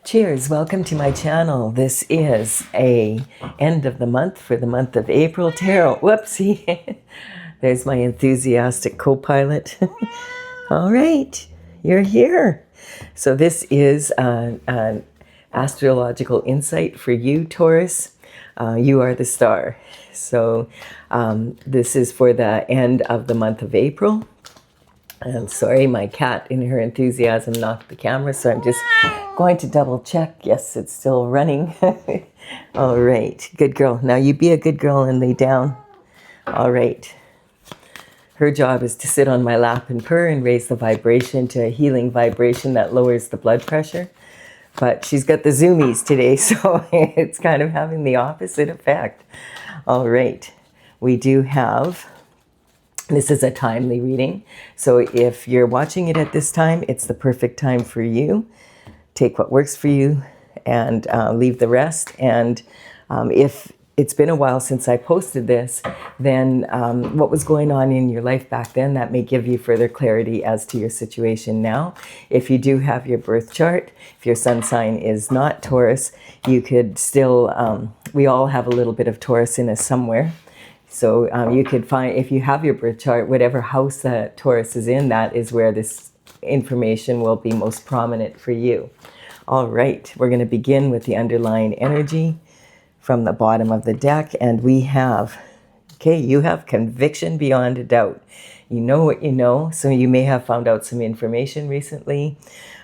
Cheers, welcome to my channel. This is a end of the month for the month of April tarot. Whoopsie. There's my enthusiastic co-pilot. All right, you're here. So this is an astrological insight for you, Taurus. You are the star. So this is for the end of the month of April. I'm sorry, my cat in her enthusiasm knocked the camera, so I'm just going to double check. Yes, it's still running. All right, good girl. Now you be a good girl and lay down. All right. Her job is to sit on my lap and purr and raise the vibration to a healing vibration that lowers the blood pressure. But she's got the zoomies today, so it's kind of having the opposite effect. All right, we do have... This is a timely reading, so if you're watching it at this time, it's the perfect time for you. Take what works for you and leave the rest. And if it's been a while since I posted this, then what was going on in your life back then, that may give you further clarity as to your situation now. If you do have your birth chart, if your sun sign is not Taurus, you could still, we all have a little bit of Taurus in us somewhere. So you could find, if you have your birth chart, whatever house that Taurus is in, that is where this information will be most prominent for you. All right, we're going to begin with the underlying energy from the bottom of the deck. And we have, okay, you have conviction beyond a doubt. You know what you know, so you may have found out some information recently.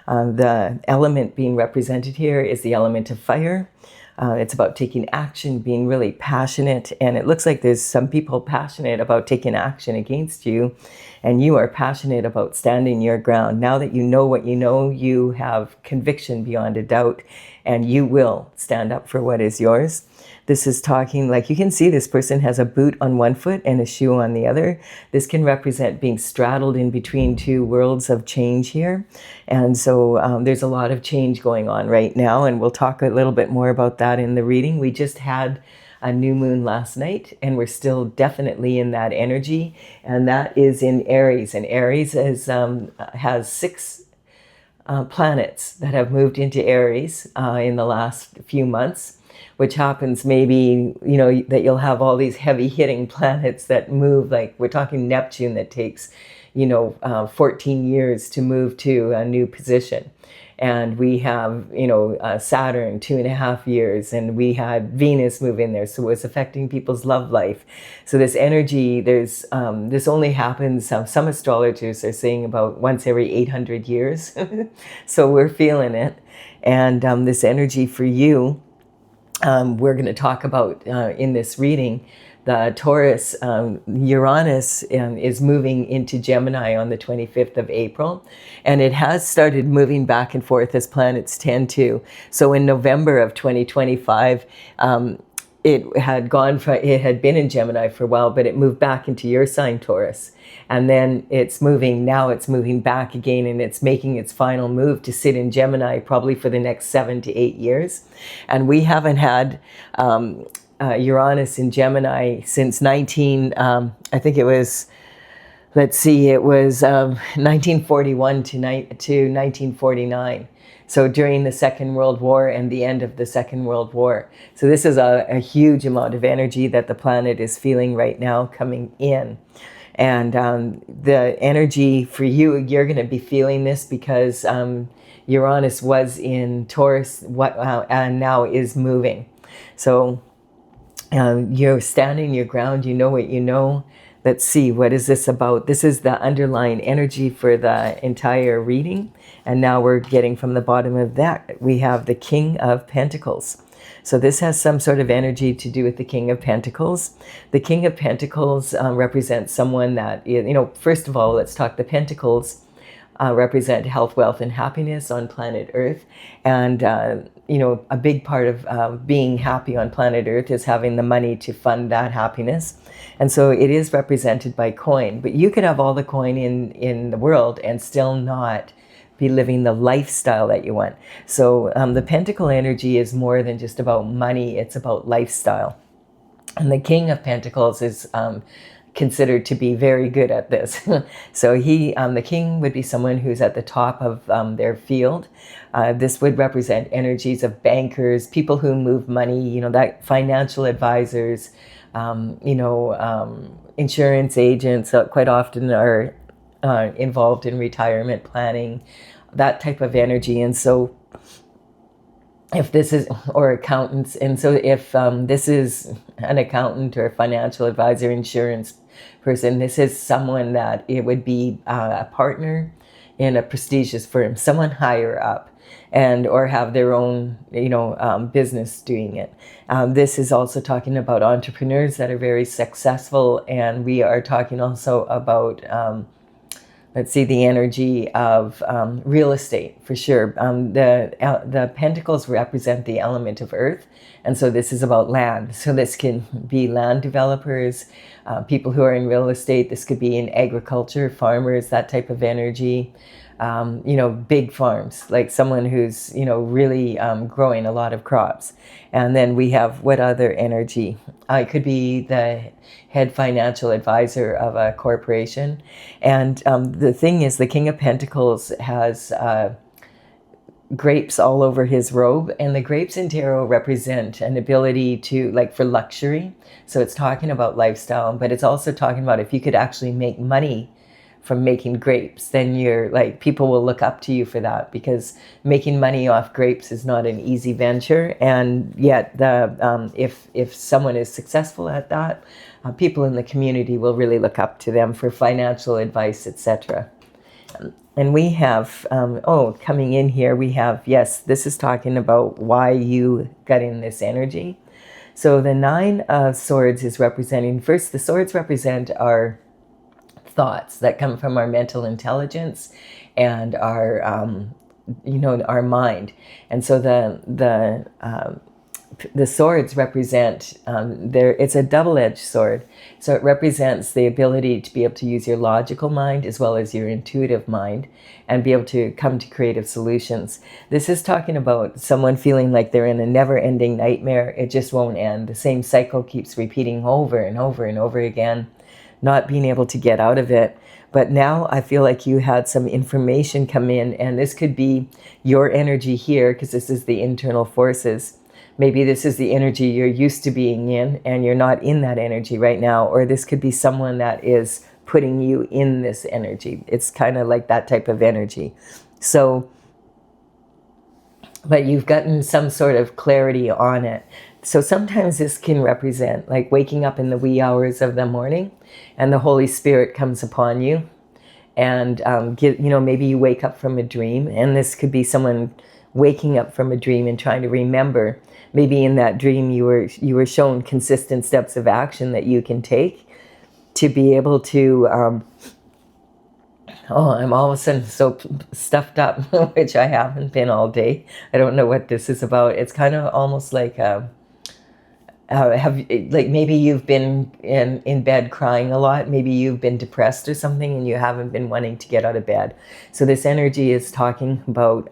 The element being represented here is the element of fire. It's about taking action, being really passionate, and it looks like there's some people passionate about taking action against you, and you are passionate about standing your ground. Now that you know what you know, you have conviction beyond a doubt, and you will stand up for what is yours. This is talking, like you can see this person has a boot on one foot and a shoe on the other. This can represent being straddled in between two worlds of change here. And so there's a lot of change going on right now, and we'll talk a little bit more about that in the reading. We just had a new moon last night, and we're still definitely in that energy, and that is in Aries. And Aries is, has 6 planets that have moved into Aries in the last few months, which happens maybe, you know, that you'll have all these heavy hitting planets that move, like we're talking Neptune that takes, you know, 14 years to move to a new position. And we have, you know, Saturn, 2.5 years, and we had Venus move in there. So it was affecting people's love life. So this energy, there's, this only happens, some astrologers are saying about once every 800 years. So we're feeling it. And this energy for you, we're going to talk about in this reading. The Taurus, Uranus is moving into Gemini on the 25th of April, and it has started moving back and forth as planets tend to. So in November of 2025, it had been in Gemini for a while, but it moved back into your sign, Taurus. And then it's moving back again, and it's making its final move to sit in Gemini probably for the next 7 to 8 years. And we haven't had Uranus in Gemini since I think it was, let's see, it was 1941 to 1949. So during the Second World War and the end of the Second World War. So this is a huge amount of energy that the planet is feeling right now coming in. And the energy for you, you're going to be feeling this because Uranus was in Taurus and now is moving. So you're standing your ground, you know what you know. Let's see, what is this about? This is the underlying energy for the entire reading. And now we're getting from the bottom of that, we have the King of Pentacles. So this has some sort of energy to do with the King of Pentacles. The King of Pentacles represents someone that, you know, first of all, let's talk the Pentacles. Represent health, wealth, and happiness on planet Earth. And, you know, a big part of being happy on planet Earth is having the money to fund that happiness. And so it is represented by coin. But you could have all the coin in the world and still not be living the lifestyle that you want. So the Pentacle energy is more than just about money. It's about lifestyle. And the King of Pentacles is considered to be very good at this. So the king would be someone who's at the top of their field. This would represent energies of bankers, people who move money, that financial advisors, insurance agents quite often are involved in retirement planning, that type of energy. And so if this is, or accountants, and so if this is an accountant or a financial advisor, insurance person, this is someone that it would be a partner in a prestigious firm, someone higher up, and or have their own business doing it. This is also talking about entrepreneurs that are very successful, and we are talking also about let's see, the energy of real estate, for sure. The pentacles represent the element of earth, and so this is about land. So this can be land developers, people who are in real estate. This could be in agriculture, farmers, that type of energy. Big farms, like someone who's, really growing a lot of crops. And then we have what other energy? It could be the head financial advisor of a corporation. And the thing is, the King of Pentacles has grapes all over his robe, and the grapes in tarot represent an ability to, like, for luxury. So it's talking about lifestyle, but it's also talking about if you could actually make money from making grapes, then you're like, people will look up to you for that, because making money off grapes is not an easy venture. And yet if someone is successful at that, people in the community will really look up to them for financial advice, etc. And we have, coming in here, we have, yes, this is talking about why you got in this energy. So the 9 of Swords is representing, first, the swords represent our thoughts that come from our mental intelligence and our, our mind. And so the swords represent, it's a double-edged sword. So it represents the ability to be able to use your logical mind as well as your intuitive mind and be able to come to creative solutions. This is talking about someone feeling like they're in a never-ending nightmare. It just won't end. The same cycle keeps repeating over and over and over again, not being able to get out of it. But now I feel like you had some information come in, and this could be your energy here, because this is the internal forces. Maybe this is the energy you're used to being in, and you're not in that energy right now. Or this could be someone that is putting you in this energy. It's kind of like that type of energy. So, but you've gotten some sort of clarity on it. So sometimes this can represent like waking up in the wee hours of the morning and the Holy Spirit comes upon you, and maybe you wake up from a dream, and this could be someone waking up from a dream and trying to remember. Maybe in that dream you were shown consistent steps of action that you can take to be able to I'm all of a sudden so stuffed up, which I haven't been all day. I don't know what this is about. It's kind of almost like maybe you've been in bed crying a lot. Maybe you've been depressed or something and you haven't been wanting to get out of bed. So this energy is talking about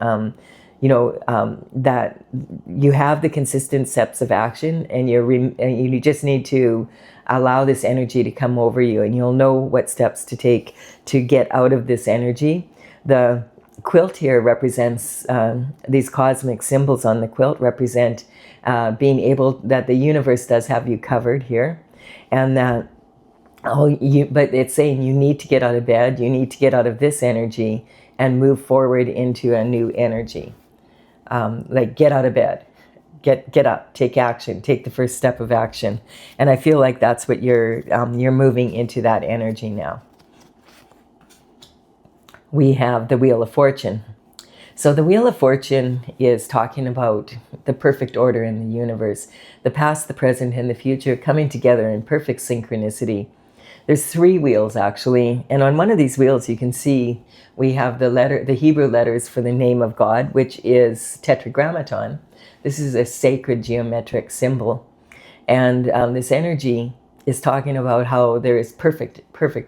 that you have the consistent steps of action, and you just need to allow this energy to come over you, and you'll know what steps to take to get out of this energy. The quilt here represents, these cosmic symbols on the quilt represent being able, that the universe does have you covered here, and that but it's saying you need to get out of bed, you need to get out of this energy and move forward into a new energy. Like get out of bed, get up, take action, take the first step of action. And I feel like that's what you're moving into, that energy now. We have the Wheel of Fortune. So the Wheel of Fortune is talking about the perfect order in the universe, the past, the present, and the future coming together in perfect synchronicity. There's 3 wheels actually, and on one of these wheels you can see we have the Hebrew letters for the name of God, which is Tetragrammaton. This is a sacred geometric symbol, and this energy is talking about how there is perfect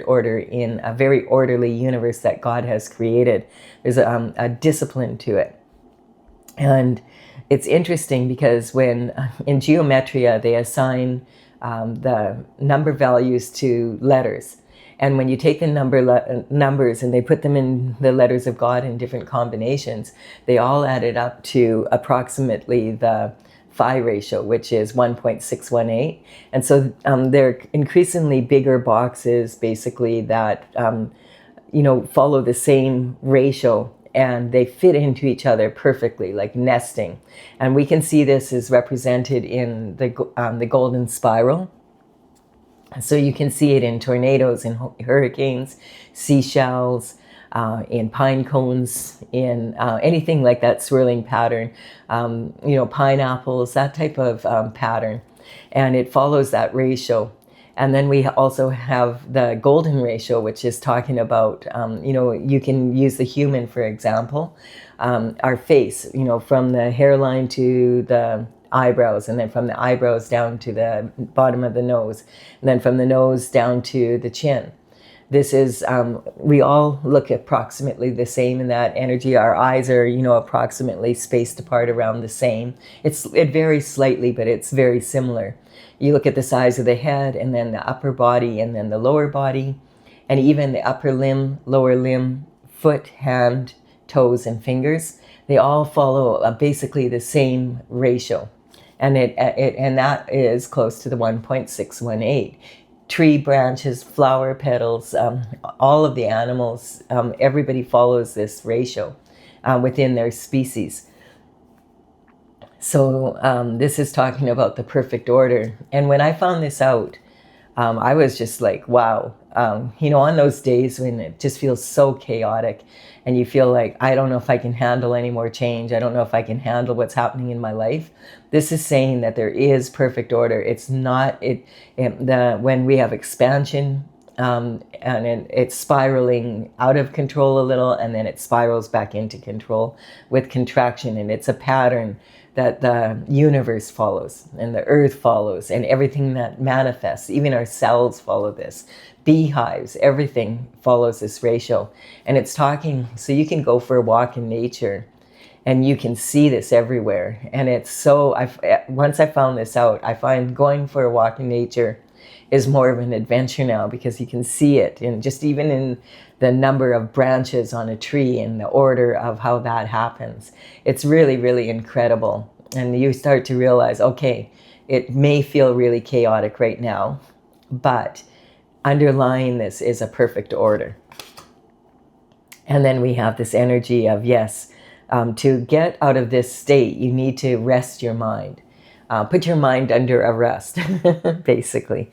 order in a very orderly universe that God has created. There's a discipline to it, and it's interesting because when in geometria they assign the number values to letters. And when you take the numbers and they put them in the letters of God in different combinations, they all added up to approximately the phi ratio, which is 1.618. And so they're increasingly bigger boxes, basically, that follow the same ratio, and they fit into each other perfectly, like nesting. And we can see this is represented in the golden spiral. So you can see it in tornadoes, in hurricanes, seashells, in pine cones, in anything like that swirling pattern, pineapples, that type of pattern. And it follows that ratio. And then we also have the golden ratio, which is talking about, you can use the human, for example, our face, from the hairline to the eyebrows, and then from the eyebrows down to the bottom of the nose, and then from the nose down to the chin. This is, we all look approximately the same in that energy. Our eyes are, approximately spaced apart around the same. It varies slightly, but it's very similar. You look at the size of the head, and then the upper body, and then the lower body, and even the upper limb, lower limb, foot, hand, toes, and fingers. They all follow basically the same ratio. And and that is close to the 1.618. Tree branches, flower petals, all of the animals, everybody follows this ratio within their species. So this is talking about the perfect order. And when I found this out, I was just like, wow. On those days when it just feels so chaotic and you feel like, I don't know if I can handle any more change. I don't know if I can handle what's happening in my life. This is saying that there is perfect order. It's not when we have expansion, and it's spiraling out of control a little, and then it spirals back into control with contraction. And it's a pattern that the universe follows, and the earth follows, and everything that manifests, even our cells follow this. Beehives, everything follows this ratio. And it's talking, so you can go for a walk in nature and you can see this everywhere. And it's so, once I found this out, I find going for a walk in nature is more of an adventure now, because you can see it, and just even in the number of branches on a tree and the order of how that happens. It's really, really incredible. And you start to realize, okay, it may feel really chaotic right now, but underlying this is a perfect order. And then we have this energy of, yes, to get out of this state, you need to rest your mind. Put your mind under arrest, basically.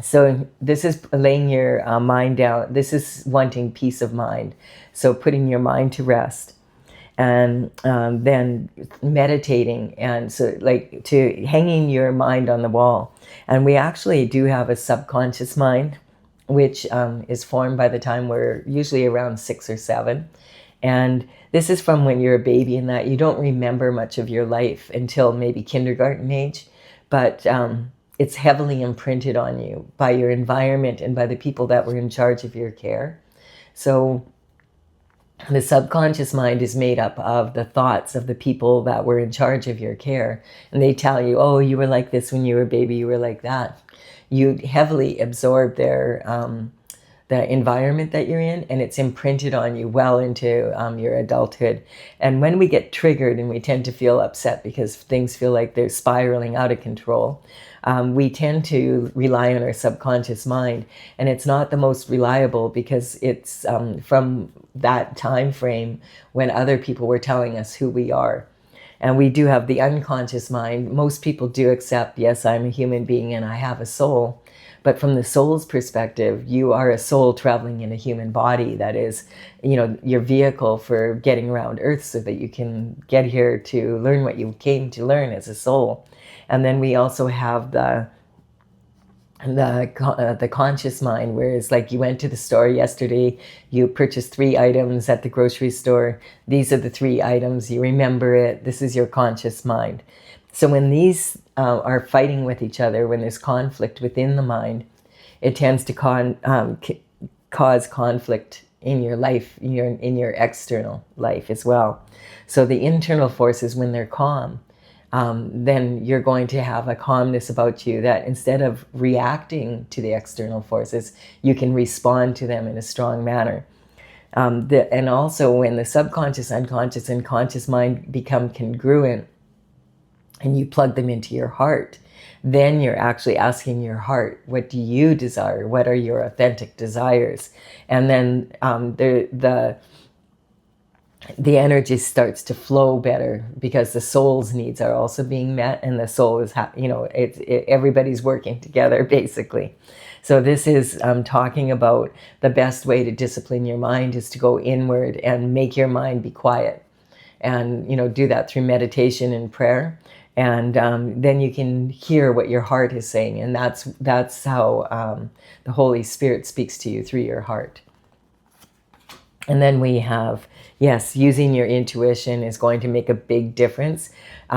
So this is laying your mind down. This is wanting peace of mind. So putting your mind to rest, and then meditating, and so like to hanging your mind on the wall. And we actually do have a subconscious mind, which is formed by the time we're usually around 6 or 7. And this is from when you're a baby, and that you don't remember much of your life until maybe kindergarten age. But it's heavily imprinted on you by your environment and by the people that were in charge of your care. So the subconscious mind is made up of the thoughts of the people that were in charge of your care. And they tell you, oh, you were like this when you were a baby, you were like that. You heavily absorb their the environment that you're in, and it's imprinted on you well into your adulthood. And when we get triggered and we tend to feel upset because things feel like they're spiraling out of control, we tend to rely on our subconscious mind. And it's not the most reliable, because it's from that time frame when other people were telling us who we are. And we do have the unconscious mind. Most people do accept, yes, I'm a human being and I have a soul. But from the soul's perspective, you are a soul traveling in a human body that is, your vehicle for getting around Earth, so that you can get here to learn what you came to learn as a soul. And then we also have the conscious mind, whereas like you went to the store yesterday, you purchased 3 items at the grocery store. These are the 3 items. You remember it. This is your conscious mind. So when these are fighting with each other, when there's conflict within the mind, it tends to cause conflict in your life, in your external life as well. So the internal forces, when they're calm, then you're going to have a calmness about you that instead of reacting to the external forces, you can respond to them in a strong manner. And also when the subconscious, unconscious, and conscious mind become congruent and you plug them into your heart, then you're actually asking your heart, what do you desire? What are your authentic desires? And then the energy starts to flow better because the soul's needs are also being met, and the soul is, everybody's working together basically. So this is talking about the best way to discipline your mind is to go inward and make your mind be quiet, and do that through meditation and prayer, and then you can hear what your heart is saying, and that's how the Holy Spirit speaks to you, through your heart. And then we have, yes, using your intuition is going to make a big difference.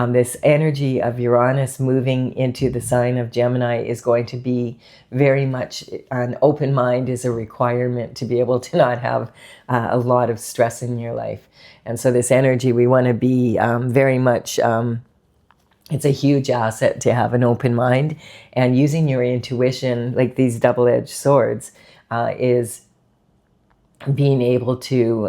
This energy of Uranus moving into the sign of Gemini is going to be very much, an open mind is a requirement to be able to not have a lot of stress in your life. And so this energy, we want to be very much, it's a huge asset to have an open mind. And using your intuition, like these double-edged swords, is being able to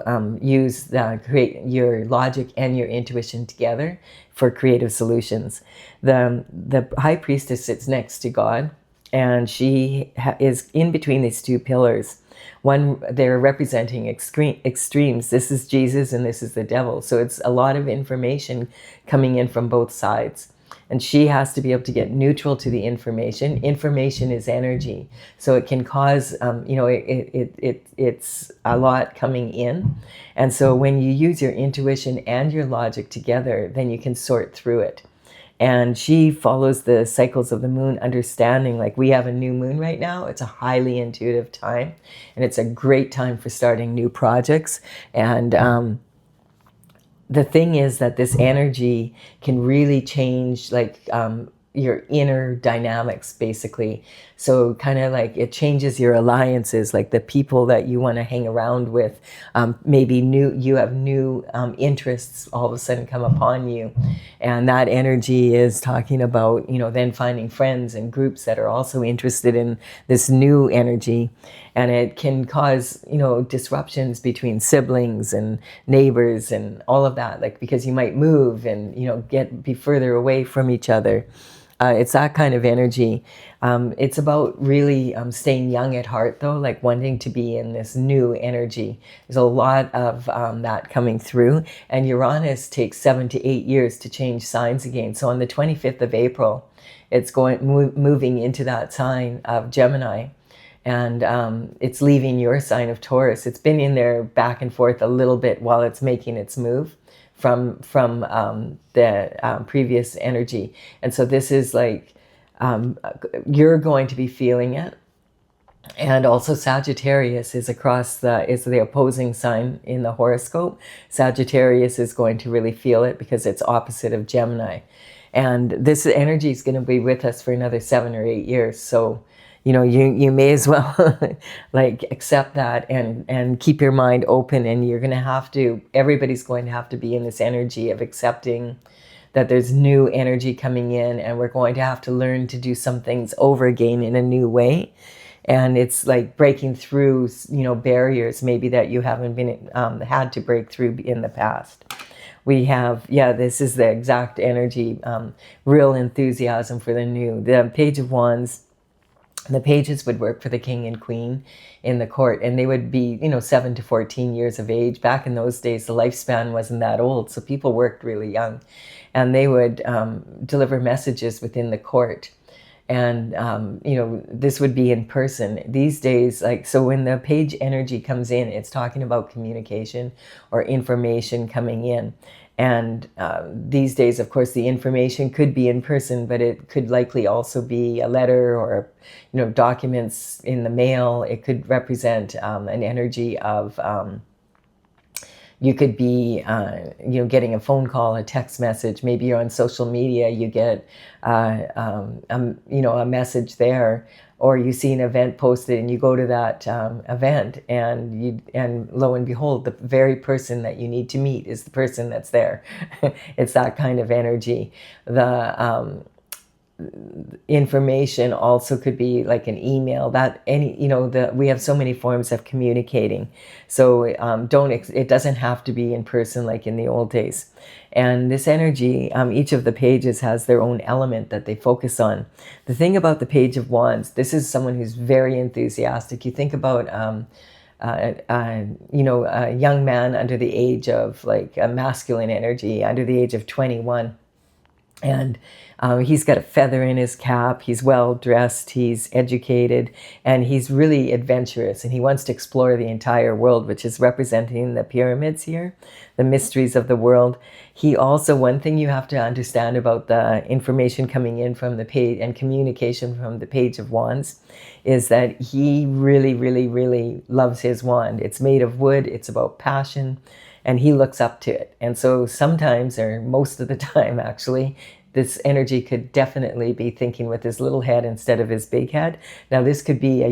create your logic and your intuition together for creative solutions. The high priestess sits next to God, and she is in between these two pillars. One, they're representing extremes. This is Jesus and this is the devil. So it's a lot of information coming in from both sides. And she has to be able to get neutral to the information. Information is energy. So it can cause, it's a lot coming in. And so when you use your intuition and your logic together, then you can sort through it. And she follows the cycles of the moon, understanding, like we have a new moon right now. It's a highly intuitive time. And it's a great time for starting new projects. And the thing is that this energy can really change, like, your inner dynamics, basically. So kind of like it changes your alliances, like the people that you want to hang around with. Maybe you have new interests all of a sudden come upon you. And that energy is talking about, then finding friends and groups that are also interested in this new energy. And it can cause, disruptions between siblings and neighbors and all of that, like, because you might move and, be further away from each other. It's that kind of energy. It's about really staying young at heart, though, like wanting to be in this new energy. There's a lot of that coming through. And Uranus takes 7 to 8 years to change signs again. So on the 25th of April, it's moving into that sign of Gemini. And it's leaving your sign of Taurus. It's been in there back and forth a little bit while it's making its move from the previous energy. And so this is like, you're going to be feeling it. And also Sagittarius is is the opposing sign in the horoscope. Sagittarius is going to really feel it because it's opposite of Gemini. And this energy is going to be with us for another 7 or 8 years. So, you may as well like accept that and keep your mind open. And you're going to have to, everybody's going to have to be in this energy of accepting that there's new energy coming in, and we're going to have to learn to do some things over again in a new way. And it's like breaking through, barriers maybe that you haven't been had to break through in the past. We have, this is the exact energy, real enthusiasm for the new. The Page of Wands, the pages would work for the king and queen in the court, and they would be, 7 to 14 years of age. Back in those days, the lifespan wasn't that old, so people worked really young. And they would deliver messages within the court. And, this would be in person. These days, so when the page energy comes in, it's talking about communication or information coming in. And these days, of course, the information could be in person, but it could likely also be a letter or, documents in the mail. It could represent an energy of, You could be, getting a phone call, a text message. Maybe you're on social media. You get, a message there, or you see an event posted and you go to that event, and lo and behold, the very person that you need to meet is the person that's there. It's that kind of energy. The information also could be like an email, that any, we have so many forms of communicating. So it doesn't have to be in person like in the old days. And this energy, each of the pages has their own element that they focus on. The thing about the Page of Wands, this is someone who's very enthusiastic. You think about a young man under the age of, like, a masculine energy, under the age of 21. And he's got a feather in his cap. He's well dressed. He's educated, and he's really adventurous. And he wants to explore the entire world, which is representing the pyramids here, the mysteries of the world. He also, one thing you have to understand about the information coming in from the page and communication from the Page of Wands is that he really, really, really loves his wand. It's made of wood. It's about passion. And he looks up to it. And so sometimes, or most of the time actually, this energy could definitely be thinking with his little head instead of his big head. Now this could be a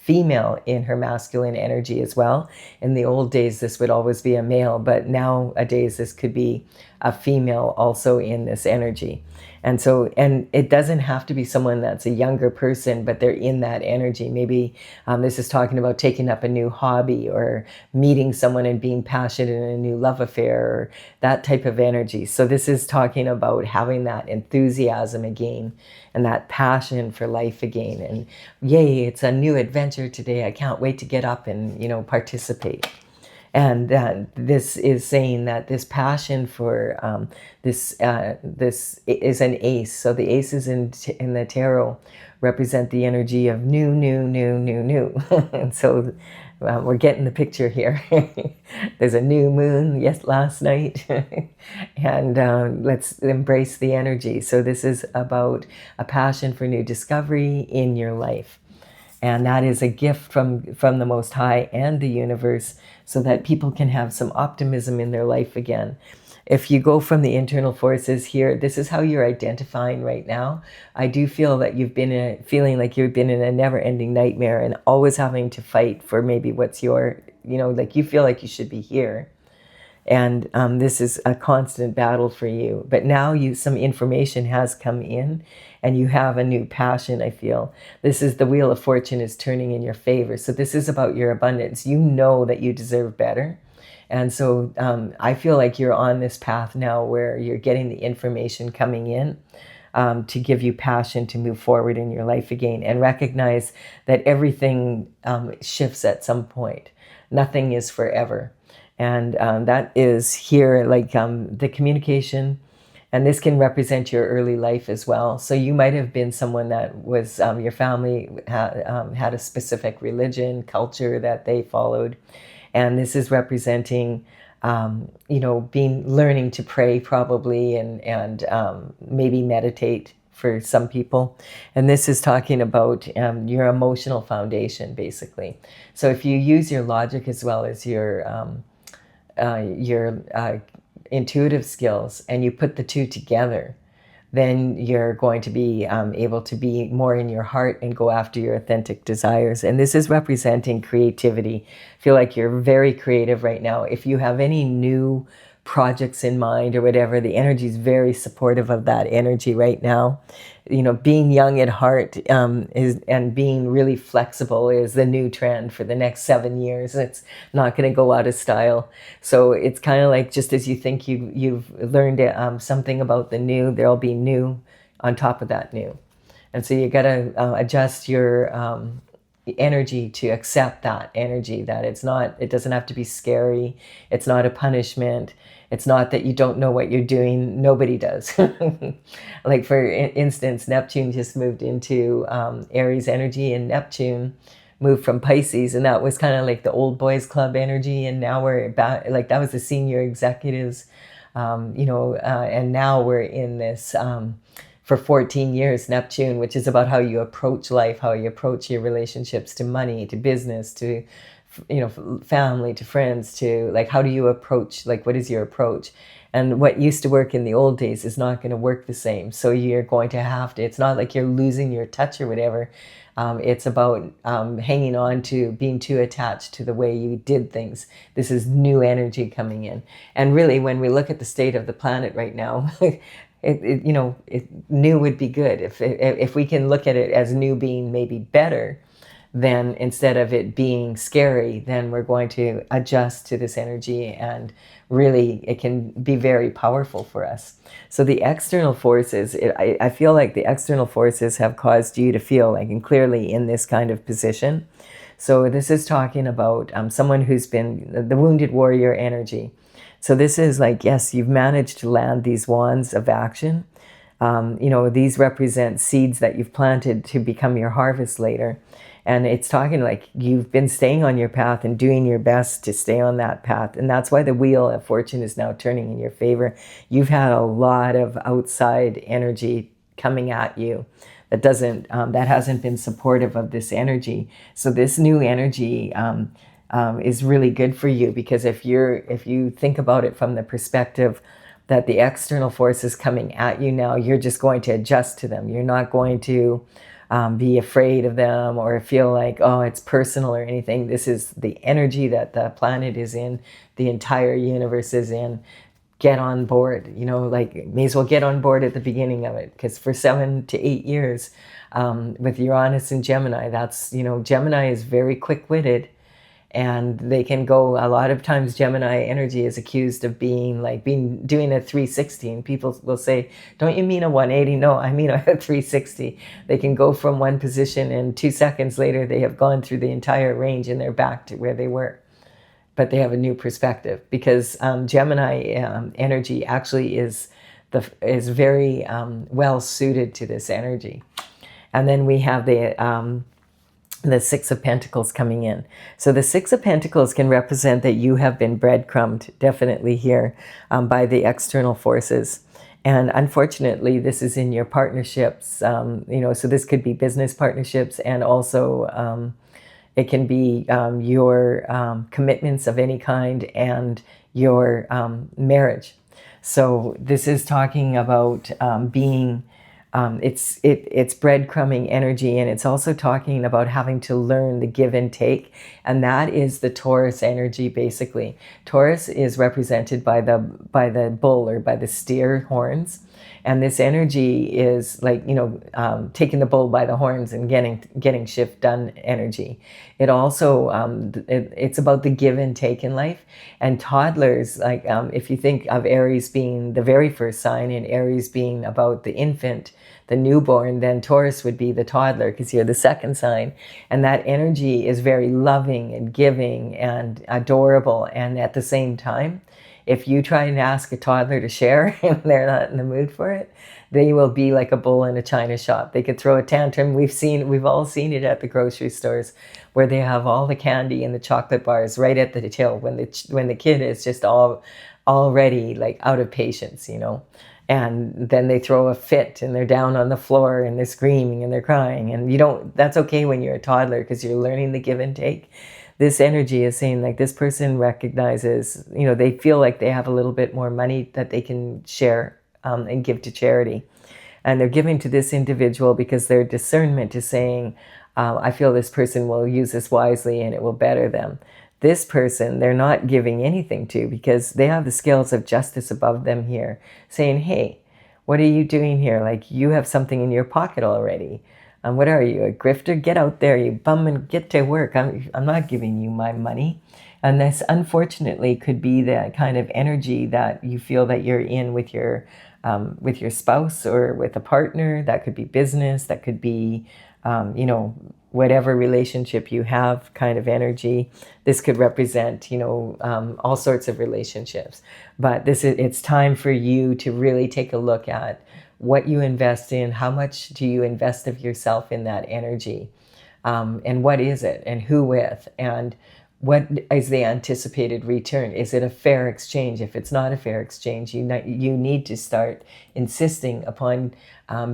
female in her masculine energy as well. In the old days, this would always be a male, but nowadays this could be a female also in this energy. And so, and it doesn't have to be someone that's a younger person, but they're in that energy. Maybe this is talking about taking up a new hobby, or meeting someone and being passionate in a new love affair, or that type of energy. So this is talking about having that enthusiasm again, and that passion for life again. And yay, it's a new adventure today. I can't wait to get up and, participate. And this is saying that this passion for this is an ace. So the aces in the tarot represent the energy of new. And so we're getting the picture here. There's a new moon, last night. And let's embrace the energy. So this is about a passion for new discovery in your life. And that is a gift from the Most High and the universe, so that people can have some optimism in their life again. If you go from the internal forces here, this is how you're identifying right now. I do feel that you've been feeling like you've been in a never-ending nightmare, and always having to fight for maybe what's your, like you feel like you should be here. And this is a constant battle for you. But now some information has come in, and you have a new passion, I feel. This is the Wheel of Fortune is turning in your favor. So this is about your abundance. You know that you deserve better. And so I feel like you're on this path now where you're getting the information coming in to give you passion to move forward in your life again, and recognize that everything shifts at some point. Nothing is forever. And that is here, like the communication. And this can represent your early life as well. So you might have been someone that was, your family had a specific religion, culture that they followed. And this is representing, learning to pray probably, and maybe meditate for some people. And this is talking about your emotional foundation, basically. So if you use your logic as well as your intuitive skills, and you put the two together, then you're going to be able to be more in your heart and go after your authentic desires. And this is representing creativity. I feel like you're very creative right now. If you have any new projects in mind or whatever, the energy is very supportive of that energy right now. Being young at heart and being really flexible is the new trend for the next 7 years. It's not going to go out of style. So it's kind of like, just as you think you've learned something about the new, there'll be new on top of that new. And so you got to adjust your energy to accept that energy, that it doesn't have to be scary. It's not a punishment. It's not that you don't know what you're doing. Nobody does. Like, for instance, Neptune just moved into Aries energy, and Neptune moved from Pisces, and that was kind of like the old boys club energy. And now we're back, like that was the senior executives, and now we're in this for 14 years, Neptune, which is about how you approach life, how you approach your relationships to money, to business, to family, to friends, to like, how do you approach, like, what is your approach? And what used to work in the old days is not going to work the same. So you're going to have to, it's not like you're losing your touch or whatever. It's about hanging on to being too attached to the way you did things. This is new energy coming in. And really, when we look at the state of the planet right now, new would be good. If we can look at it as new being maybe better, then instead of it being scary, then we're going to adjust to this energy, and really it can be very powerful for us. So the external forces, I feel like the external forces have caused you to feel like, and clearly in this kind of position. So this is talking about someone who's been the wounded warrior energy. So this is like, yes, you've managed to land these wands of action. These represent seeds that you've planted to become your harvest later. And it's talking like you've been staying on your path and doing your best to stay on that path. And that's why the wheel of fortune is now turning in your favor. You've had a lot of outside energy coming at you that hasn't been supportive of this energy. So this new energy is really good for you, because if you think about it from the perspective that the external forces coming at you now, you're just going to adjust to them. You're not going to be afraid of them or feel like, oh, it's personal or anything. This is the energy that the planet is in, the entire universe is in. Get on board, may as well get on board at the beginning of it, because for 7 to 8 years with Uranus and Gemini, that's, Gemini is very quick-witted. And they can go, a lot of times Gemini energy is accused of doing a 360. And people will say, don't you mean a 180? No, I mean a 360. They can go from one position, and 2 seconds later, they have gone through the entire range and they're back to where they were. But they have a new perspective, because Gemini energy actually is very well suited to this energy. And then we have the Six of Pentacles coming in. So the Six of Pentacles can represent that you have been breadcrumbed, definitely here, by the external forces. And unfortunately, this is in your partnerships, so this could be business partnerships, and also it can be your commitments of any kind, and your marriage. So this is talking about being... it's breadcrumbing energy, and it's also talking about having to learn the give and take, and that is the Taurus energy. Basically, Taurus is represented by the bull, or by the steer horns, and this energy is like, taking the bull by the horns and getting shift done energy. It also it's about the give and take in life. And toddlers, like if you think of Aries being the very first sign, and Aries being about the infant, the newborn, then Taurus would be the toddler, because you're the second sign. And that energy is very loving and giving and adorable. And at the same time, if you try and ask a toddler to share and they're not in the mood for it, they will be like a bull in a china shop. They could throw a tantrum. We've all seen it at the grocery stores, where they have all the candy and the chocolate bars right at the till, when the kid is just already like out of patience, And then they throw a fit, and they're down on the floor, and they're screaming and they're crying. And that's okay when you're a toddler, because you're learning the give and take. This energy is saying, like, this person recognizes, they feel like they have a little bit more money that they can share and give to charity. And they're giving to this individual because their discernment is saying, I feel this person will use this wisely and it will better them. This person, they're not giving anything to, because they have the scales of justice above them here, saying, hey, what are you doing here? Like, you have something in your pocket already. What are you, a grifter? Get out there, you bum, and get to work. I'm not giving you my money. And this, unfortunately, could be the kind of energy that you feel that you're in with your spouse or with a partner. That could be business. That could be, whatever relationship you have, kind of energy. This could represent, all sorts of relationships. But it's time for you to really take a look at what you invest in. How much do you invest of yourself in that energy? And what is it? And who with? And what is the anticipated return? Is it a fair exchange? If it's not a fair exchange, you need to start insisting upon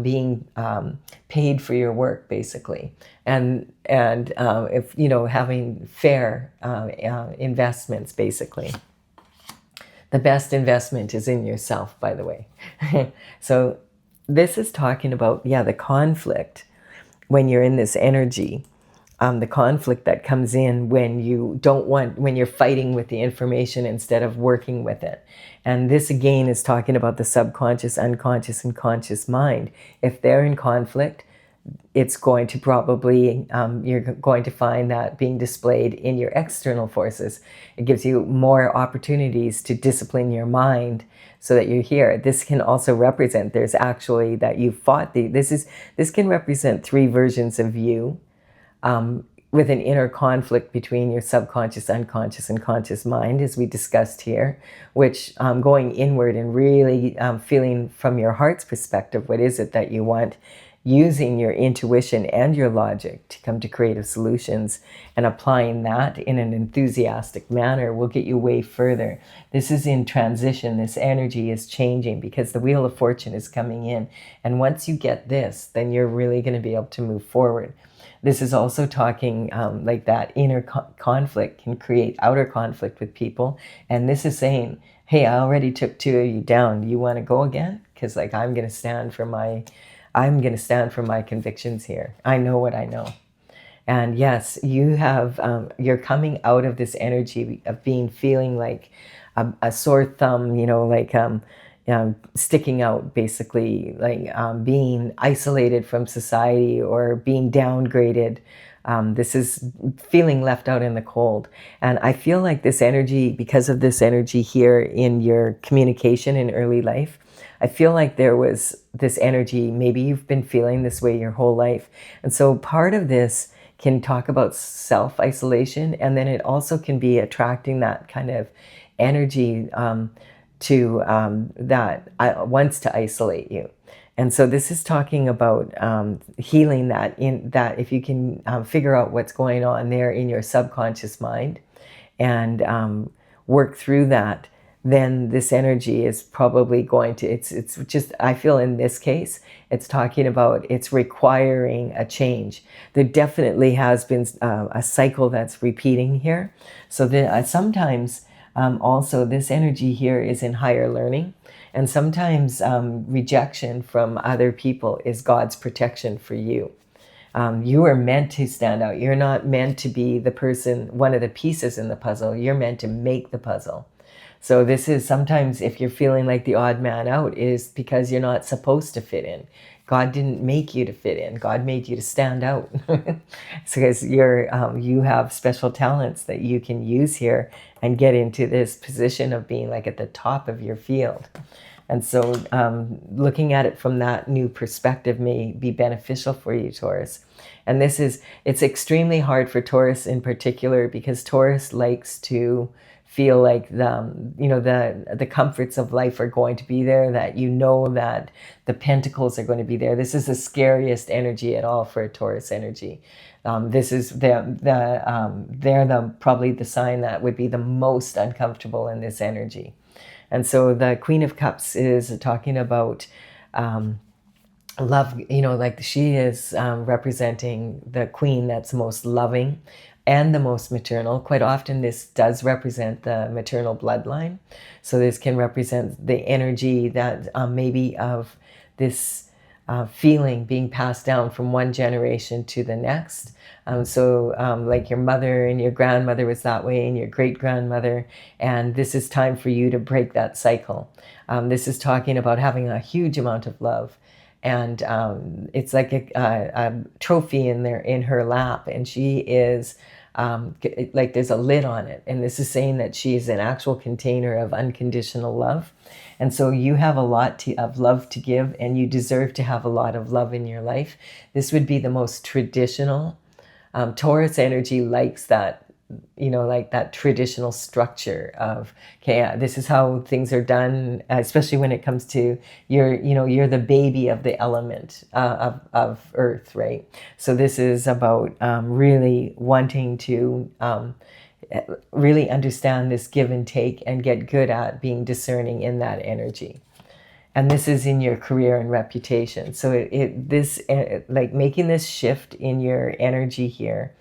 being paid for your work, basically, and if having fair investments, basically. The best investment is in yourself, by the way. So this is talking about, the conflict when you're in this energy. The conflict that comes in when when you're fighting with the information instead of working with it. And this again is talking about the subconscious, unconscious, and conscious mind. If they're in conflict, it's going to probably, you're going to find that being displayed in your external forces. It gives you more opportunities to discipline your mind so that you're here. This can also represent, there's actually that you fought this can represent 3 versions of you, with an inner conflict between your subconscious, unconscious, and conscious mind, as we discussed here, which going inward and really feeling from your heart's perspective, what is it that you want, using your intuition and your logic to come to creative solutions, and applying that in an enthusiastic manner will get you way further. This is in transition. This energy is changing because the Wheel of Fortune is coming in. And once you get this, then you're really going to be able to move forward. This is also talking like that inner conflict can create outer conflict with people. And this is saying, hey, I already took 2 of you down. You want to go again? Because I'm going to stand for my convictions here. I know what I know. And yes, you're coming out of this energy of feeling like a sore thumb, sticking out, basically, like being isolated from society or being downgraded. This is feeling left out in the cold. And I feel like this energy, because of this energy here in your communication in early life, I feel like there was this energy, maybe you've been feeling this way your whole life. And so part of this can talk about self-isolation, and then it also can be attracting that kind of energy that wants to isolate you. And so this is talking about healing that, if you can figure out what's going on there in your subconscious mind and work through that, then this energy is probably going to, it's just, I feel in this case, it's talking about, it's requiring a change. There definitely has been a cycle that's repeating here. So sometimes also this energy here is in higher learning. And sometimes rejection from other people is God's protection for you. You are meant to stand out. You're not meant to be the person, one of the pieces in the puzzle. You're meant to make the puzzle. So this is sometimes, if you're feeling like the odd man out, is because you're not supposed to fit in. God didn't make you to fit in. God made you to stand out. Because you have special talents that you can use here and get into this position of being like at the top of your field. And so looking at it from that new perspective may be beneficial for you, Taurus. And it's extremely hard for Taurus in particular, because Taurus likes to feel like the comforts of life are going to be there, that that the pentacles are going to be there. This is the scariest energy at all for a Taurus energy. This is they're probably the sign that would be the most uncomfortable in this energy. And so the Queen of Cups is talking about love, like she is representing the queen that's most loving and the most maternal. Quite often this does represent the maternal bloodline. So this can represent the energy that maybe of this feeling being passed down from one generation to the next. Like your mother and your grandmother was that way, and your great-grandmother, and this is time for you to break that cycle. This is talking about having a huge amount of love. And it's like a trophy in her lap, and she is like there's a lid on it, and this is saying that she is an actual container of unconditional love. And so you have a lot of love to give, and you deserve to have a lot of love in your life. This would be the most traditional. Taurus energy likes that, like that traditional structure of, okay, this is how things are done, especially when it comes to you're the baby of the element of earth, right? So this is about really wanting to really understand this give and take and get good at being discerning in that energy. And this is in your career and reputation. So like making this shift in your energy here,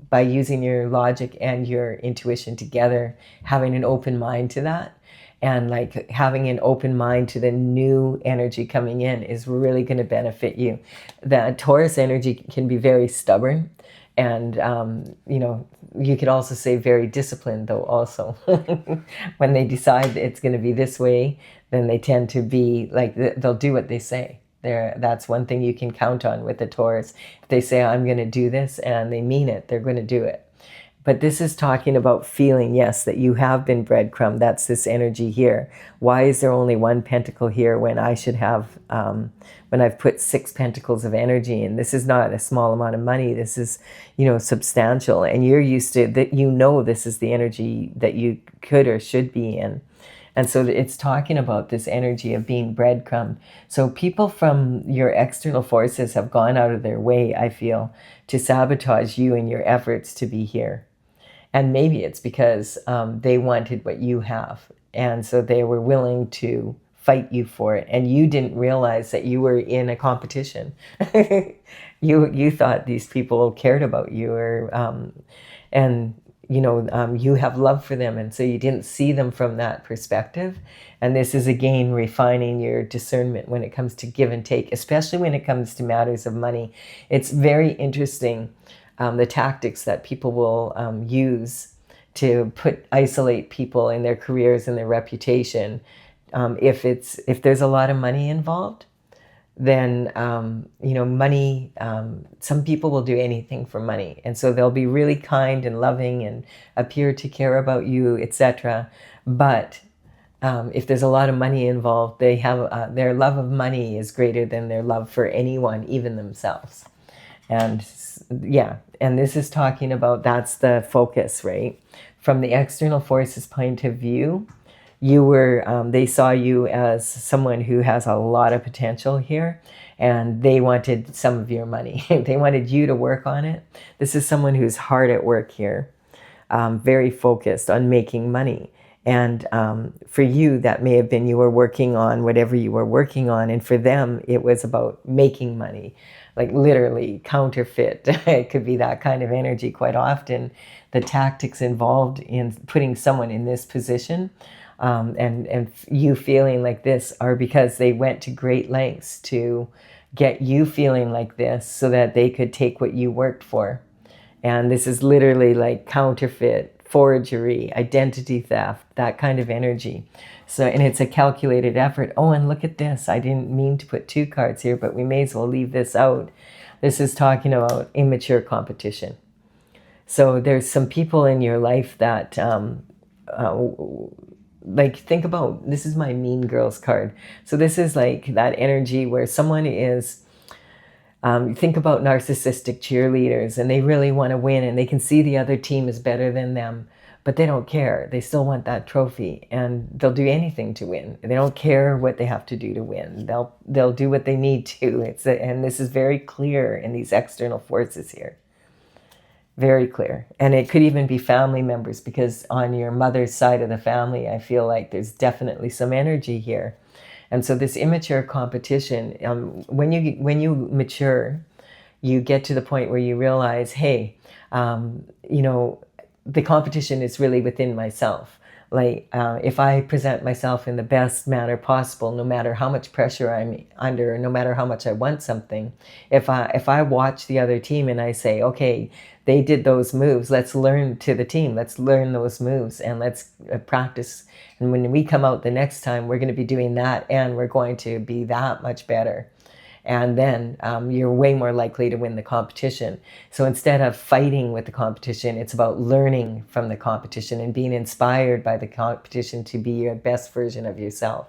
by using your logic and your intuition together, having an open mind to that, and like having an open mind to the new energy coming in is really going to benefit you. The Taurus energy can be very stubborn, and you could also say very disciplined, though, also. When they decide it's going to be this way, then they tend to be like, they'll do what they say. That's one thing you can count on with the Taurus. If they say, I'm going to do this, and they mean it, they're going to do it. But this is talking about feeling, yes, that you have been breadcrumbed. That's this energy here. Why is there only one pentacle here when I should have, when I've put 6 pentacles of energy in? This is not a small amount of money. This is, substantial. And you're used to that, this is the energy that you could or should be in. And so it's talking about this energy of being breadcrumbed. So people from your external forces have gone out of their way, I feel, to sabotage you in your efforts to be here. And maybe it's because they wanted what you have. And so they were willing to fight you for it. And you didn't realize that you were in a competition. You thought these people cared about you, you have love for them. And so you didn't see them from that perspective. And this is, again, refining your discernment when it comes to give and take, especially when it comes to matters of money. It's very interesting. The tactics that people will use to isolate people in their careers and their reputation. If there's a lot of money involved, then money. Some people will do anything for money, and so they'll be really kind and loving and appear to care about you, etc. But if there's a lot of money involved, they have their love of money is greater than their love for anyone, even themselves. And yeah, and this is talking about, that's the focus, right? From the external forces point of view, they saw you as someone who has a lot of potential here, and they wanted some of your money. They wanted you to work on it. This is someone who's hard at work here, very focused on making money. And for you, that may have been you were working on whatever you were working on. And for them, it was about making money, like literally counterfeit. It could be that kind of energy quite often. The tactics involved in putting someone in this position and you feeling like this are because they went to great lengths to get you feeling like this so that they could take what you worked for. And this is literally like counterfeit, forgery, identity theft, that kind of energy. So, and it's a calculated effort. Oh, and look at this. I didn't mean to put 2 cards here, but we may as well leave this out. This is talking about immature competition. So there's some people in your life that, like, think about, this is my Mean Girls card. So this is like that energy where someone is, think about narcissistic cheerleaders, and they really want to win, and they can see the other team is better than them, but they don't care. They still want that trophy, and they'll do anything to win. They don't care what they have to do to win. They'll do what they need to. And this is very clear in these external forces here. Very clear. And it could even be family members, because on your mother's side of the family, I feel like there's definitely some energy here. And so this immature competition, when you mature, you get to the point where you realize, hey, the competition is really within myself. Like, if I present myself in the best manner possible, no matter how much pressure I'm under, no matter how much I want something, if I watch the other team and I say, okay, they did those moves, let's learn to the team, let's learn those moves, and let's practice. And when we come out the next time, we're going to be doing that, and we're going to be that much better. And then you're way more likely to win the competition. So instead of fighting with the competition, it's about learning from the competition and being inspired by the competition to be your best version of yourself.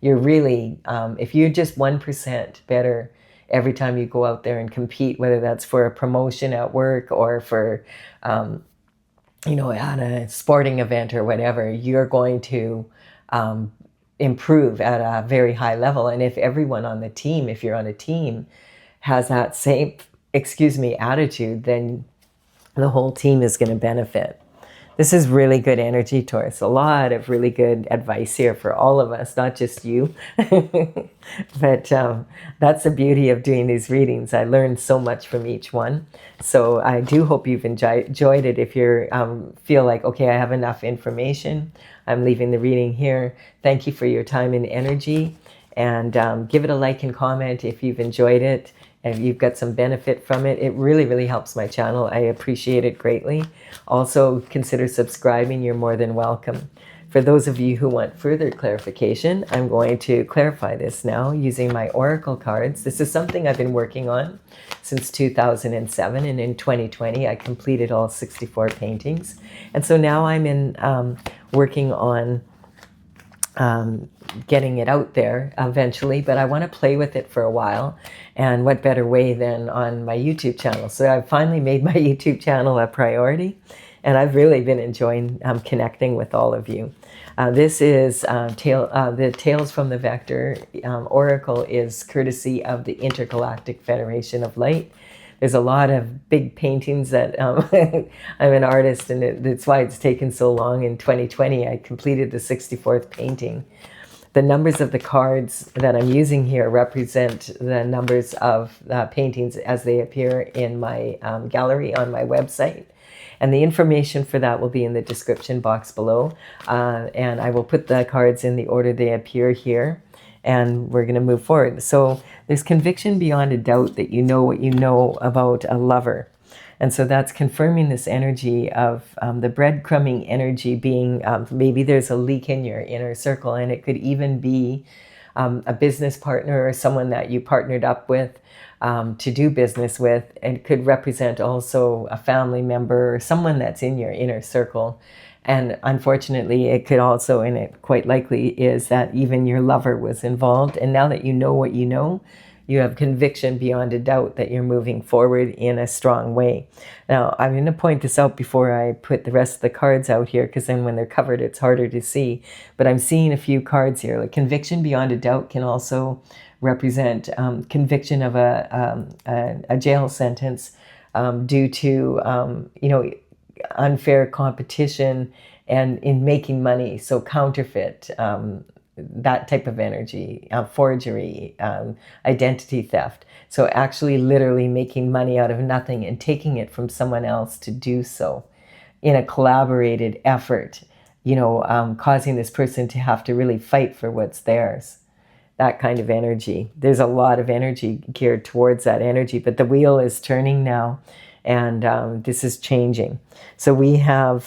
You're really, if you're just 1% better every time you go out there and compete, whether that's for a promotion at work or for, at a sporting event or whatever, you're going to improve at a very high level. And if everyone on the team, if you're on a team, has that same, attitude, then The whole team is going to benefit. This is really good energy, Taurus. A lot of really good advice here for all of us, not just you. But that's the beauty of doing these readings. I learned so much from each one. So I do hope you've enjoyed it. If you feel like, okay, I have enough information, I'm leaving the reading here. Thank you for your time and energy. And give it a like and comment if you've enjoyed it and you've got some benefit from it. It really, really helps my channel. I appreciate it greatly. Also, consider subscribing. You're more than welcome. For those of you who want further clarification, I'm going to clarify this now using my oracle cards. This is something I've been working on since 2007, and in 2020 I completed all 64 paintings. And so now I'm working on getting it out there eventually, but I want to play with it for a while. And what better way than on my YouTube channel? So I've finally made my YouTube channel a priority, and I've really been enjoying connecting with all of you. This is the Tales from the Vector Oracle is courtesy of the Intergalactic Federation of Light. There's a lot of big paintings that I'm an artist, and that's why it's taken so long. In 2020, I completed the 64th painting. The numbers of the cards that I'm using here represent the numbers of paintings as they appear in my gallery on my website. And the information for that will be in the description box below. And I will put the cards in the order they appear here. And we're going to move forward. So there's conviction beyond a doubt that you know what you know about a lover. And so that's confirming this energy of the breadcrumbing energy being, maybe there's a leak in your inner circle, and it could even be a business partner or someone that you partnered up with to do business with. And it could represent also a family member or someone that's in your inner circle. And unfortunately, it could also, and it quite likely is, that even your lover was involved. And now that you know what you know, you have conviction beyond a doubt that you're moving forward in a strong way. Now, I'm going to point this out before I put the rest of the cards out here, because then when they're covered, it's harder to see. But I'm seeing a few cards here. Like conviction beyond a doubt can also represent conviction of a jail sentence due to, unfair competition and in making money. So counterfeit, that type of energy, forgery, identity theft. So actually literally making money out of nothing and taking it from someone else to do so in a collaborated effort, causing this person to have to really fight for what's theirs. That kind of energy. There's a lot of energy geared towards that energy, but the wheel is turning now, and this is changing. So we have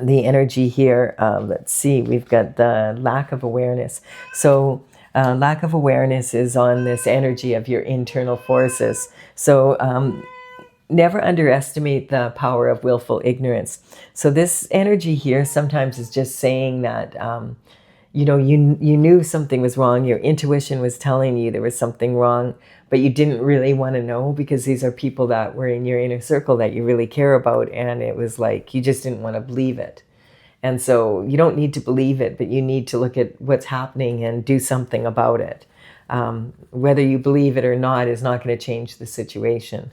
the energy here. Let's see, we've got the lack of awareness. So lack of awareness is on this energy of your internal forces. So never underestimate the power of willful ignorance. So this energy here sometimes is just saying that you knew something was wrong. Your intuition was telling you there was something wrong, but you didn't really want to know because these are people that were in your inner circle that you really care about. And it was like, you just didn't want to believe it. And so you don't need to believe it, but you need to look at what's happening and do something about it. Whether you believe it or not is not going to change the situation.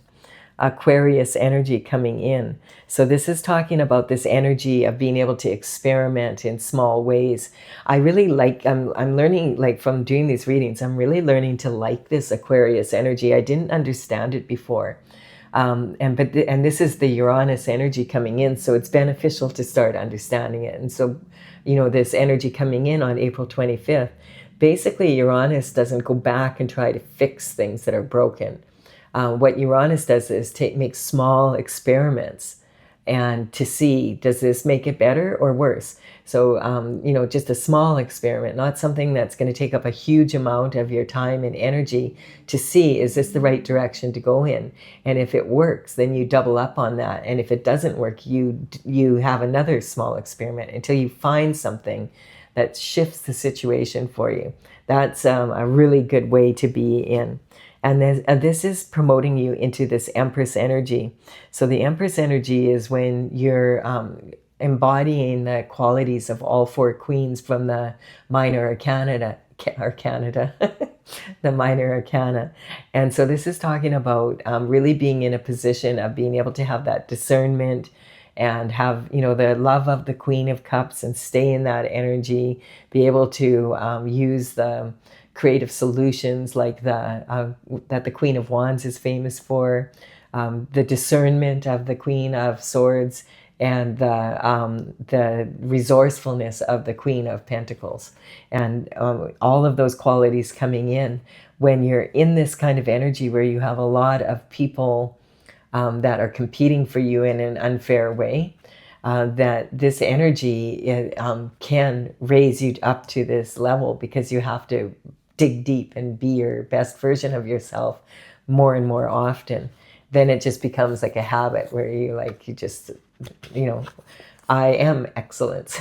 Aquarius energy coming in. So this is talking about this energy of being able to experiment in small ways. I really like, I'm learning, like from doing these readings, I'm really learning to like this Aquarius energy. I didn't understand it before. And this is the Uranus energy coming in, so it's beneficial to start understanding it. And so, this energy coming in on April 25th, basically Uranus doesn't go back and try to fix things that are broken. What Uranus does is make small experiments and to see, does this make it better or worse? So, just a small experiment, not something that's going to take up a huge amount of your time and energy to see, is this the right direction to go in? And if it works, then you double up on that. And if it doesn't work, you have another small experiment until you find something that shifts the situation for you. That's a really good way to be in. And this is promoting you into this Empress energy. So the Empress energy is when you're embodying the qualities of all four queens from the Minor Arcana, the minor arcana. And so this is talking about really being in a position of being able to have that discernment and have, you know, the love of the Queen of Cups and stay in that energy, be able to use the creative solutions like that the Queen of Wands is famous for, the discernment of the Queen of Swords, and the resourcefulness of the Queen of Pentacles. And all of those qualities coming in when you're in this kind of energy where you have a lot of people that are competing for you in an unfair way, that this energy can raise you up to this level, because you have to dig deep and be your best version of yourself more and more often. Then it just becomes like a habit where you just, you know, I am excellence.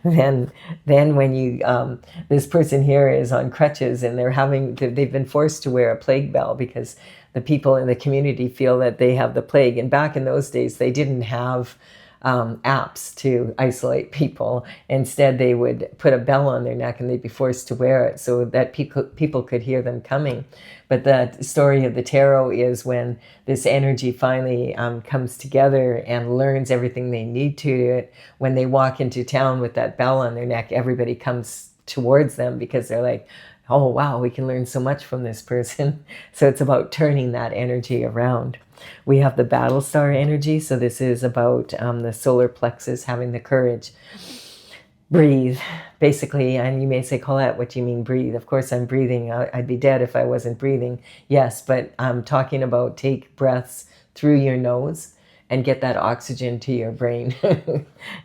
then when you this person here is on crutches and they've been forced to wear a plague bell because the people in the community feel that they have the plague. And back in those days, they didn't have apps to isolate people. Instead, they would put a bell on their neck and they'd be forced to wear it so that people could hear them coming. But the story of the tarot is when this energy finally comes together and learns everything they need to it. When they walk into town with that bell on their neck, everybody comes towards them because they're like, oh, wow, we can learn so much from this person. So it's about turning that energy around. We have the battle star energy. So this is about the solar plexus, having the courage. Breathe, basically. And you may say, Colette, what do you mean breathe? Of course I'm breathing. I'd be dead if I wasn't breathing. Yes, but I'm talking about take breaths through your nose and get that oxygen to your brain.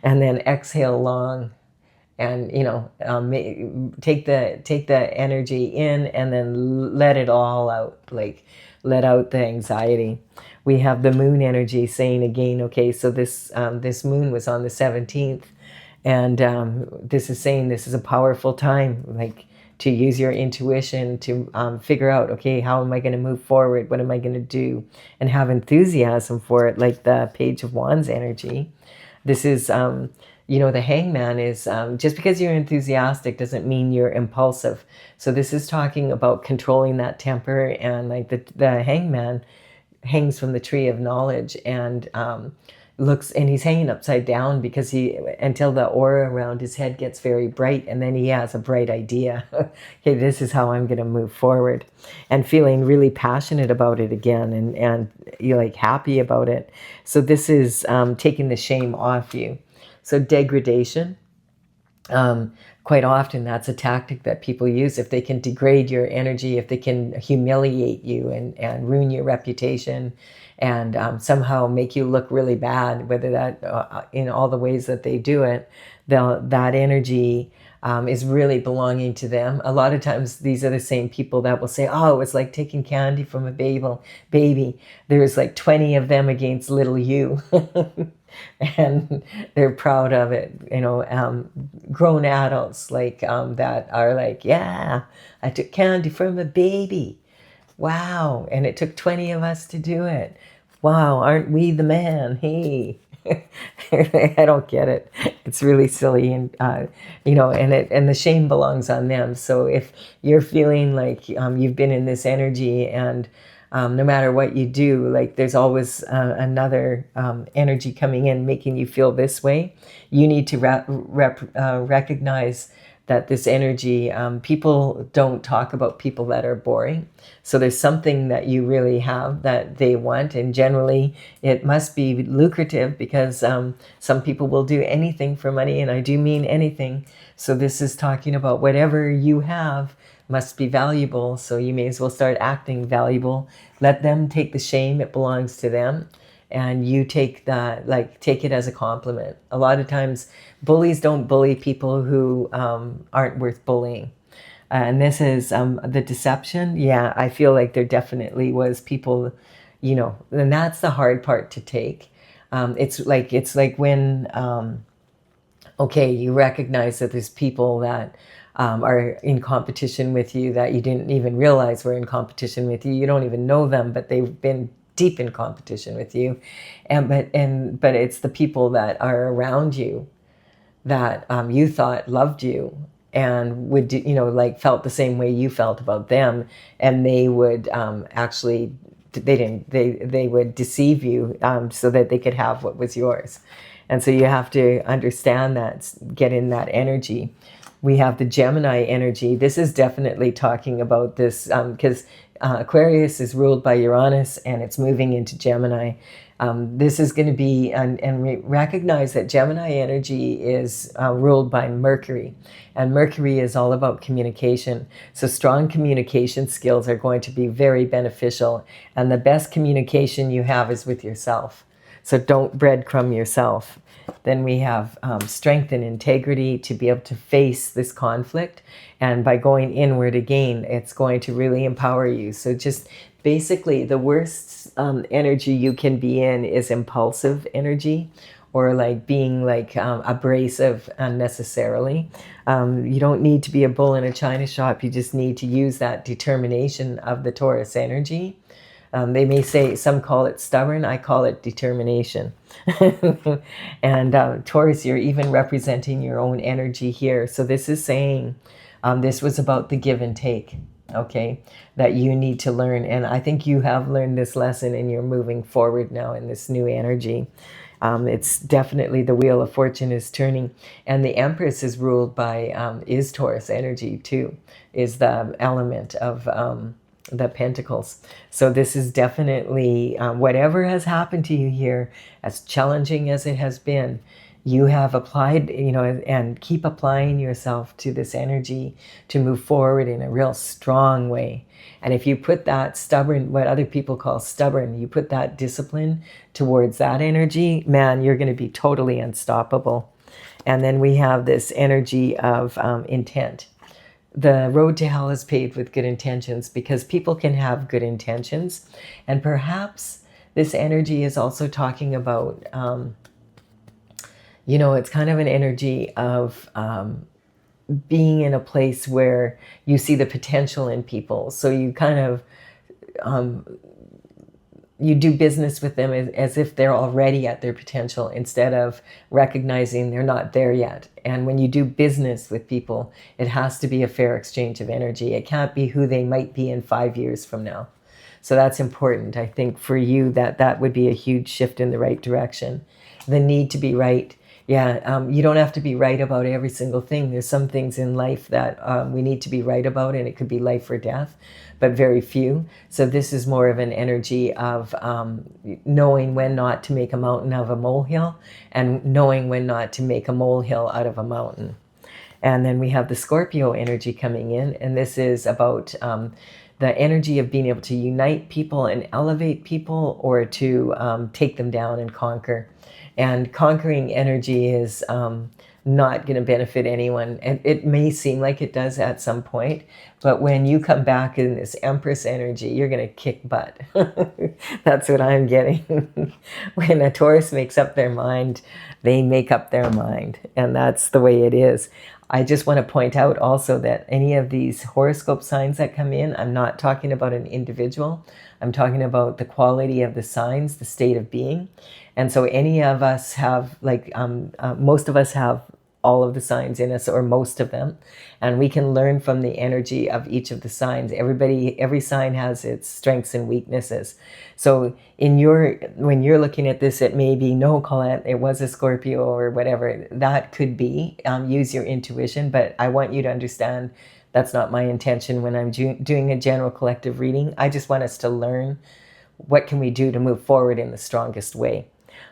And then exhale long. And, you know, take the energy in and then let it all out, like let out the anxiety. We have the moon energy saying again, okay, so this moon was on the 17th. And this is saying this is a powerful time, like to use your intuition to figure out, okay, how am I going to move forward? What am I going to do? And have enthusiasm for it, like the Page of Wands energy. This is, you know, the hangman is, just because you're enthusiastic doesn't mean you're impulsive. So this is talking about controlling that temper, and like the hangman hangs from the tree of knowledge and and he's hanging upside down because until the aura around his head gets very bright, and then he has a bright idea. Okay, this is how I'm going to move forward, and feeling really passionate about it again, and you're like happy about it. So this is taking the shame off you. So degradation, quite often that's a tactic that people use. If they can degrade your energy, if they can humiliate you and ruin your reputation, and somehow make you look really bad, whether that in all the ways that they do it, that energy is really belonging to them. A lot of times these are the same people that will say, oh, it was like taking candy from a baby. There's like 20 of them against little you. And they're proud of it, you know. Grown adults like that are like, yeah, I took candy from a baby. Wow. And it took 20 of us to do it. Wow. Aren't we the man? Hey. I don't get it. It's really silly. And, you know, and the shame belongs on them. So if you're feeling like you've been in this energy, and no matter what you do, like there's always another energy coming in making you feel this way, you need to recognize that this energy, people don't talk about people that are boring. So there's something that you really have that they want, and generally it must be lucrative, because some people will do anything for money, and I do mean anything. So this is talking about whatever you have must be valuable, so you may as well start acting valuable. Let them take the shame, it belongs to them. And you take it as a compliment. A lot of times bullies don't bully people who aren't worth bullying. And this is the deception. Yeah, I feel like there definitely was people, you know, and that's the hard part to take. It's like when, okay, you recognize that there's people that are in competition with you that you didn't even realize were in competition with you. You don't even know them, but they've been deep in competition with you, but it's the people that are around you that you thought loved you, and would do, like felt the same way you felt about them, and they would actually they would deceive you so that they could have what was yours. And so you have to understand that, get in that energy. We have the Gemini energy. This is definitely talking about this because Aquarius is ruled by Uranus and it's moving into Gemini. This is going to be, and recognize that Gemini energy is ruled by Mercury. And Mercury is all about communication. So strong communication skills are going to be very beneficial. And the best communication you have is with yourself. So don't breadcrumb yourself. Then we have strength and integrity to be able to face this conflict. And by going inward again, it's going to really empower you. So just basically the worst energy you can be in is impulsive energy, or like being like abrasive unnecessarily. You don't need to be a bull in a china shop. You just need to use that determination of the Taurus energy. They may say, some call it stubborn, I call it determination. And Taurus, you're even representing your own energy here. So this is saying, this was about the give and take, okay, that you need to learn. And I think you have learned this lesson and you're moving forward now in this new energy. It's definitely the wheel of fortune is turning. And the Empress is ruled by, is Taurus energy too, is the element of the Pentacles. So this is definitely whatever has happened to you here, as challenging as it has been, you have applied, and keep applying yourself to this energy to move forward in a real strong way. And if you put that stubborn, what other people call stubborn, you put that discipline towards that energy, man, you're going to be totally unstoppable. And then we have this energy of intent. The road to hell is paved with good intentions, because people can have good intentions. And perhaps this energy is also talking about, it's kind of an energy of being in a place where you see the potential in people. So you kind of, you do business with them as if they're already at their potential, instead of recognizing they're not there yet. And when you do business with people, it has to be a fair exchange of energy. It can't be who they might be in 5 years from now. So that's important. I think for you, that would be a huge shift in the right direction. The need to be right. Yeah, you don't have to be right about every single thing. There's some things in life that we need to be right about, and it could be life or death, but very few. So this is more of an energy of knowing when not to make a mountain of a molehill, and knowing when not to make a molehill out of a mountain. And then we have the Scorpio energy coming in, and this is about the energy of being able to unite people and elevate people, or to take them down and conquer. And conquering energy is not going to benefit anyone. And it may seem like it does at some point, but when you come back in this Empress energy, you're going to kick butt. That's what I'm getting. When a Taurus makes up their mind, they make up their mind. And that's the way it is. I just want to point out also that any of these horoscope signs that come in, I'm not talking about an individual. I'm talking about the quality of the signs, the state of being. And so any of us have, most of us have all of the signs in us, or most of them. And we can learn from the energy of each of the signs. Every sign has its strengths and weaknesses. So when you're looking at this, it may be, no, Colette, it was a Scorpio or whatever. That could be, use your intuition. But I want you to understand that's not my intention when I'm doing a general collective reading. I just want us to learn what can we do to move forward in the strongest way.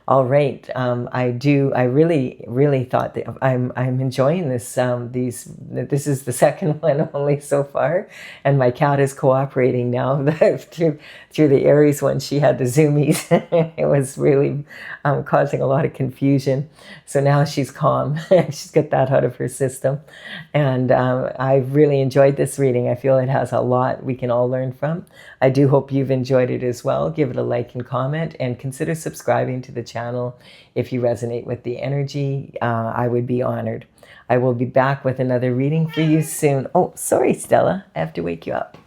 All right, I really thought that I'm enjoying this. This is the second one only so far, and my cat is cooperating now. through the Aries one, she had the zoomies. It was really causing a lot of confusion. So now she's calm. She's got that out of her system, and I really enjoyed this reading. I feel it has a lot we can all learn from. I do hope you've enjoyed it as well. Give it a like and comment, and consider subscribing to the channel if you resonate with the energy. I would be honored. I will be back with another reading for you soon. Oh, sorry, Stella. I have to wake you up.